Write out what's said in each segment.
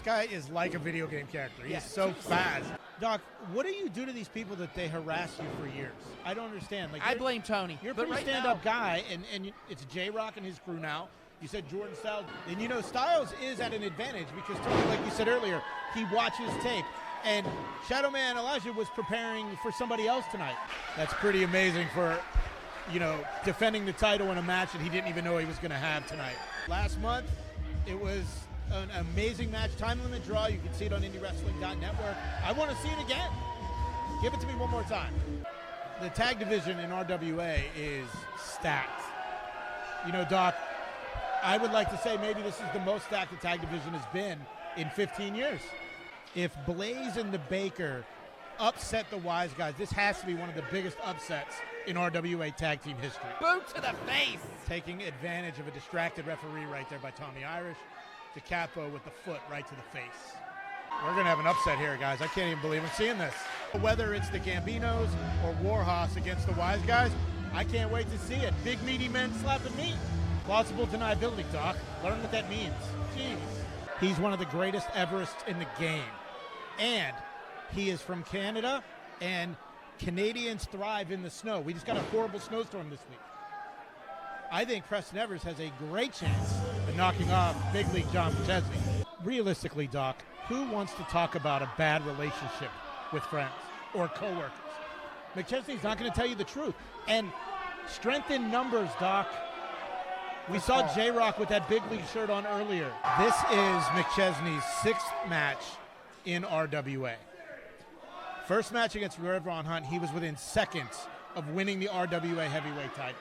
This guy is like a video game character. He's so fast. Doc, what do you do to these people that they harass you for years? I don't understand. Like, I blame Tony. You're a pretty stand-up guy, and it's J-Rock and his crew now. You said Jordan Styles. And, you know, Styles is at an advantage because Tony, like you said earlier, he watches tape. And Shadow Man Elijah was preparing for somebody else tonight. That's pretty amazing for, you know, defending the title in a match that he didn't even know he was going to have tonight. Last month, it was an amazing match, time limit draw. You can see it on IndieWrestling.network. I want to see it again. Give it to me one more time. The tag division in RWA is stacked. You know, Doc, I would like to say maybe this is the most stacked the tag division has been in 15 years. If Blaze and the Baker upset the Wise Guys, this has to be one of the biggest upsets in RWA tag team history. Boot to the face. Taking advantage of a distracted referee right there by Tommy Irish. DeCapo with the foot right to the face. We're going to have an upset here, guys. I can't even believe I'm seeing this. Whether it's the Gambinos or Warhorse against the Wise Guys, I can't wait to see it. Big meaty men slapping meat. Plausible deniability, Doc. Learn what that means. Jeez. He's one of the greatest Everests in the game. And he is from Canada, and Canadians thrive in the snow. We just got a horrible snowstorm this week. I think Preston Evers has a great chance of knocking off Big League John McChesney. Realistically, Doc, who wants to talk about a bad relationship with friends or coworkers? McChesney's not going to tell you the truth. And strength in numbers, Doc. We saw J-Rock with that Big League shirt on earlier. This is McChesney's 6th match in RWA. First match against Ron Hunt, he was within seconds of winning the RWA heavyweight title.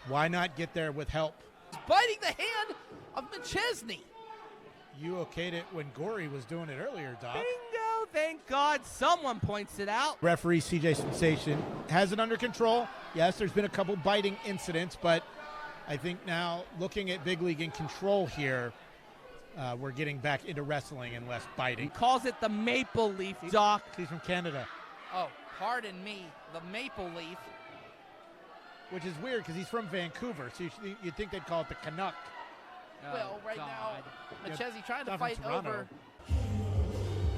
Why not get there with help? He's biting the hand of McChesney. You okayed it when Gory was doing it earlier, Doc. Bingo, thank God someone points it out. Referee CJ Sensation has it under control. Yes, there's been a couple biting incidents, but I think now looking at Big League in control here, we're getting back into wrestling and less biting. He calls it the Maple Leaf, Doc. He's from Canada. Oh, pardon me, the Maple Leaf. Which is weird because he's from Vancouver, so you'd think they'd call it the Canuck. Well, right now, McChesney trying to fight over.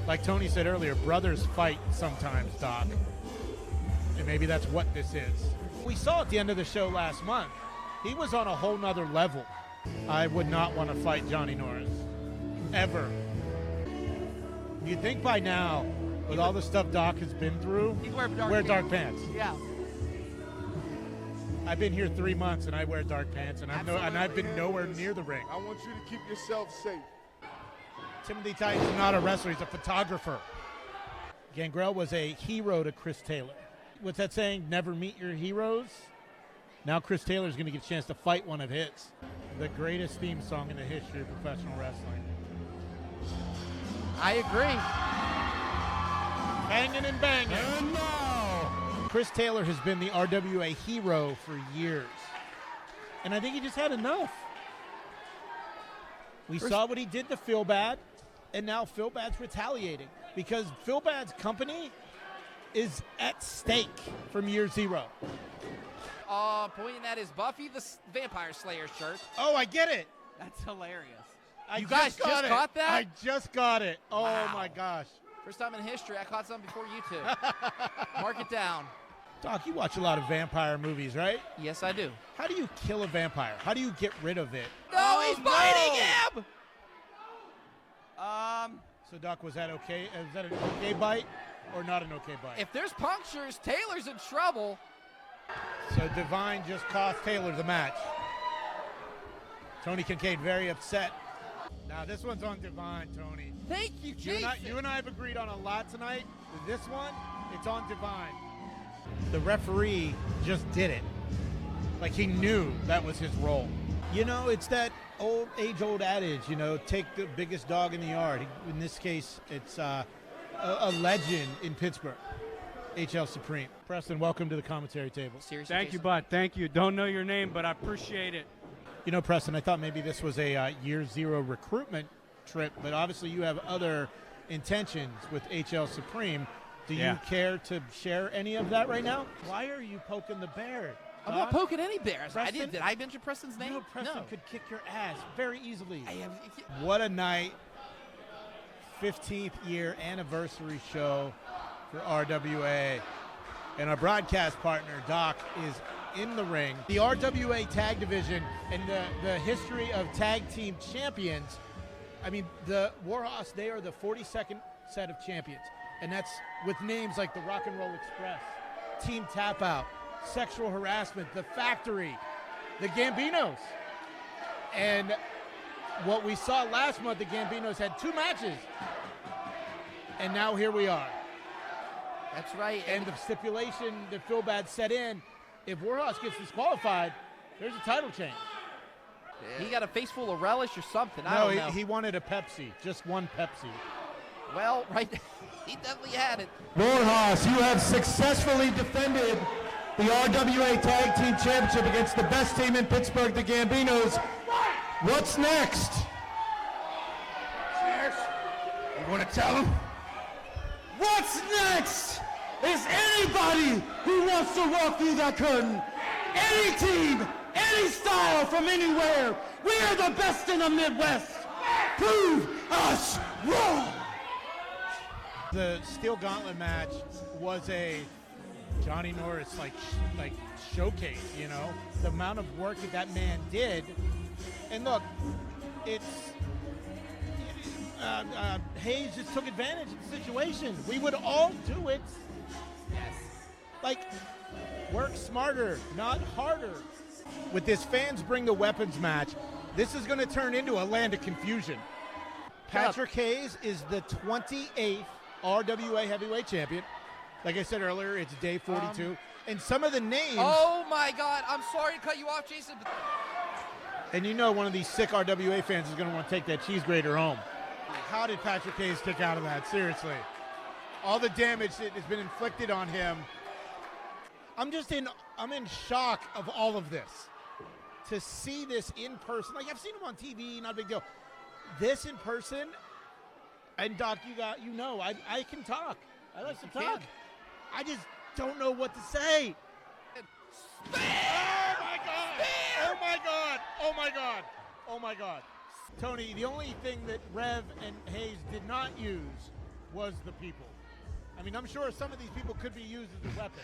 Like Tony said earlier, brothers fight sometimes, Doc. And maybe that's what this is. We saw at the end of the show last month, he was on a whole nother level. I would not want to fight Johnny Norris. Ever. You'd think by now, with all the stuff Doc has been through, he'd wear dark pants. Yeah. I've been here 3 months and I wear dark pants, and I've been nowhere near the ring. I want you to keep yourself safe. Timothy Titan's not a wrestler, he's a photographer. Gangrel was a hero to Chris Taylor. What's that saying? Never meet your heroes? Now Chris Taylor's going to get a chance to fight one of his. The greatest theme song in the history of professional wrestling. I agree. Banging and banging. And now, Chris Taylor has been the RWA hero for years. And I think he just had enough. We saw what he did to Phil Bad, and now Phil Bad's retaliating because Phil Bad's company is at stake from year zero. Pointing at his Buffy the Vampire Slayer shirt. Oh, I get it. That's hilarious. You guys just caught that? I just got it. Oh, wow. My gosh. First time in history I caught something before you two. Mark it down. Doc, you watch a lot of vampire movies, right? Yes, I do. How do you kill a vampire? How do you get rid of it? No, he's biting him! So, Doc, was that okay? Is that an okay bite or not an okay bite? If there's punctures, Taylor's in trouble. So Divine just cost Taylor the match. Tony Kincaid very upset. Now this one's on Divine, Tony. Thank you, Jason. You and I have agreed on a lot tonight. This one, it's on Divine. The referee just did it. Like he knew that was his role. You know, it's that age-old adage, you know, take the biggest dog in the yard. In this case, it's a legend in Pittsburgh. HL Supreme. Preston, welcome to the commentary table. Seriously, Thank you, bud. Thank you. Don't know your name, but I appreciate it. You know, Preston, I thought maybe this was a year zero recruitment trip, but obviously you have other intentions with HL Supreme. Do you care to share any of that right now? Why are you poking the bear? I'm not poking any bears. Preston? Did I mention Preston's name? You know, Preston No. could kick your ass very easily. I have, What a night 15th year anniversary show for RWA. And our broadcast partner, Doc, is in the ring. The RWA tag division and the history of tag team champions, I mean, the Warhorse, they are the 42nd set of champions. And that's with names like the Rock and Roll Express, Team Tap Out, Sexual Harassment, The Factory, the Gambinos. And what we saw last month, the Gambinos had 2 matches. And now here we are. That's right. And the stipulation that Phil Bad set in, if Warhorse gets disqualified, there's a title change. He got a face full of relish or something. I don't know. He wanted a Pepsi, just one Pepsi. Well, right, he definitely had it. Warhorse, you have successfully defended the RWA Tag Team Championship against the best team in Pittsburgh, the Gambinos. What's next? Cheers. You want to tell him? What's next is anybody who wants to walk through that curtain. Any team, any style from anywhere. We are the best in the Midwest. Prove us wrong. The Steel Gauntlet match was a Johnny Norris like showcase, you know, the amount of work that man did. And look, it's Hayes just took advantage of the situation. We would all do it. Yes. Like, work smarter, not harder. With this fans bring the weapons match, this is going to turn into a land of confusion. Patrick Hayes is the 28th RWA heavyweight champion. Like I said earlier, it's day 42. And some of the names... Oh, my God. I'm sorry to cut you off, Jason. And you know one of these sick RWA fans is going to want to take that cheese grater home. How did Patrick Hayes stick out of that? Seriously. All the damage that has been inflicted on him. I'm in shock of all of this. To see this in person, like I've seen him on TV, not a big deal. This in person, and Doc, I can talk. I like to talk. I just don't know what to say. Oh my God! Oh my God! Oh my God! Oh my God! Tony, the only thing that Rev and Hayes did not use was the people. I mean, I'm sure some of these people could be used as a weapon.